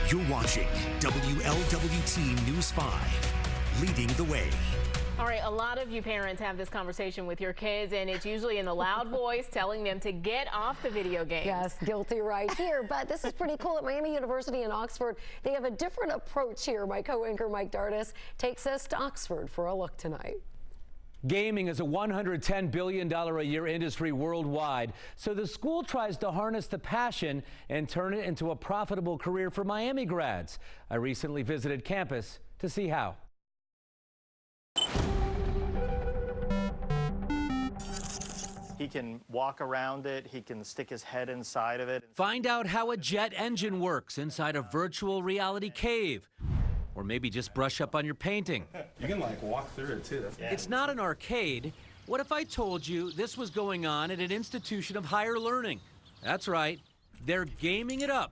You're watching WLWT News 5, leading the way. All right, a lot of you parents have this conversation with your kids, and it's usually in the loud voice telling them to get off the video games. Yes, guilty right here. But this is pretty cool. At Miami University in Oxford, they have a different approach here. My co-anchor Mike Dardis takes us to Oxford for a look tonight. Gaming is a $110 billion a year industry worldwide, so the school tries to harness the passion and turn it into a profitable career for Miami grads. I recently visited campus to see how. He can walk around it, he can stick his head inside of it. Find out how a jet engine works inside a virtual reality cave. Or maybe just brush up on your painting. You can like walk through it too. It's not an arcade. What if I told you this was going on at an institution of higher learning? That's right, they're gaming it up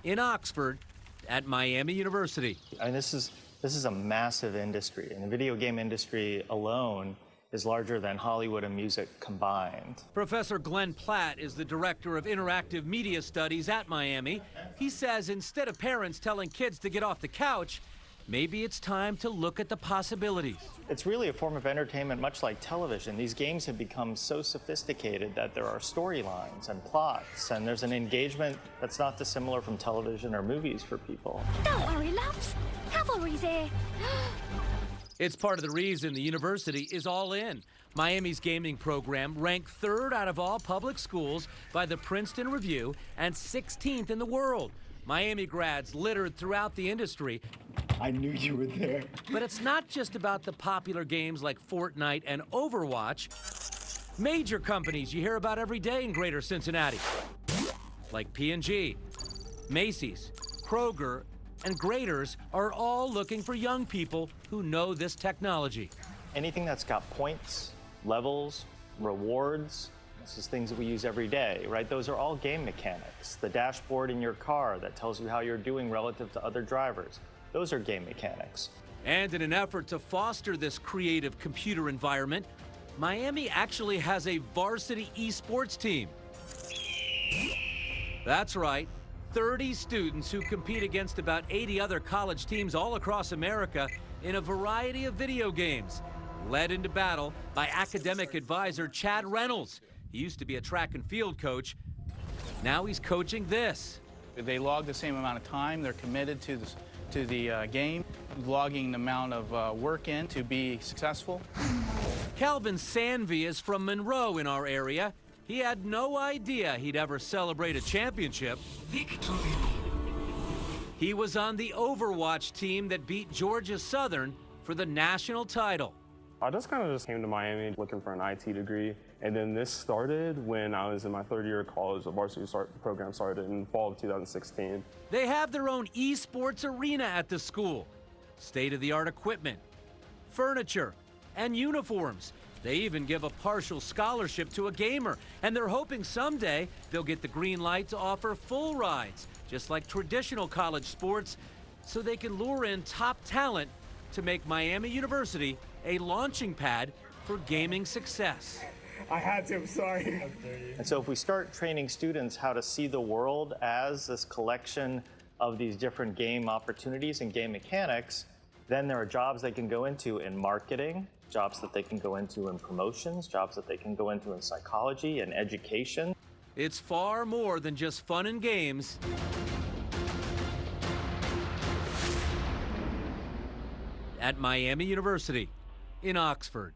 in Oxford at Miami University. I mean, this is a massive industry, and the video game industry alone is larger than Hollywood and music combined. Professor Glenn Platt is the director of interactive media studies at Miami. He says instead of parents telling kids to get off the couch, maybe it's time to look at the possibilities. It's really a form of entertainment much like television. These games have become so sophisticated that there are storylines and plots, and there's an engagement that's not dissimilar from television or movies for people. Don't worry, loves. Cavalry's here. It's part of the reason the university is all in. Miami's gaming program ranked 3rd out of all public schools by the Princeton Review and 16th in the world. Miami grads littered throughout the industry. I knew you were there. But it's not just about the popular games like Fortnite and Overwatch. Major companies you hear about every day in greater Cincinnati, like P&G, Macy's, Kroger, and Graders are all looking for young people who know this technology. Anything that's got points, levels, rewards, this is things that we use every day, right? Those are all game mechanics. The dashboard in your car that tells you how you're doing relative to other drivers, those are game mechanics. And in an effort to foster this creative computer environment, Miami actually has a varsity esports team. That's right. 30 students who compete against about 80 other college teams all across America in a variety of video games, led into battle by academic advisor Chad Reynolds. He used to be a track and field coach. Now he's coaching this. They log the same amount of time. They're committed to the game, logging the amount of work in to be successful. Calvin Sanvey is from Monroe in our area. He had no idea he'd ever celebrate a championship. Victory. He was on the Overwatch team that beat Georgia Southern for the national title. I just came to Miami looking for an IT degree, and then this started when I was in my 3rd year of college. The varsity program started in fall of 2016. They have their own esports arena at the school. State-of-the-art equipment, furniture, and uniforms. They even give a partial scholarship to a gamer, and they're hoping someday they'll get the green light to offer full rides, just like traditional college sports, so they can lure in top talent to make Miami University a launching pad for gaming success. I had to, I'm sorry. And so if we start training students how to see the world as this collection of these different game opportunities and game mechanics, then there are jobs they can go into in marketing, jobs that they can go into in promotions, jobs that they can go into in psychology and education. It's far more than just fun and games. At Miami University in Oxford.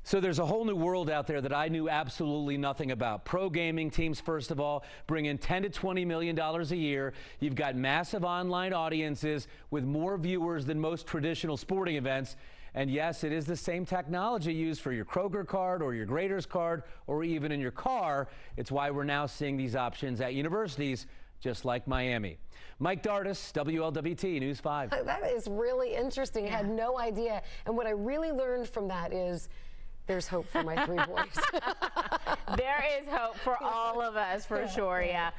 So there's a whole new world out there that I knew absolutely nothing about. Pro gaming teams, first of all, bring in $10 to $20 million a year. You've got massive online audiences with more viewers than most traditional sporting events. And yes, it is the same technology used for your Kroger card or your Graders card or even in your car. It's why we're now seeing these options at universities just like Miami. Mike Dardis, WLWT News 5. That is really interesting. I had no idea. And what I really learned from that is there's hope for my 3 boys. There is hope for all of us, for sure, yeah.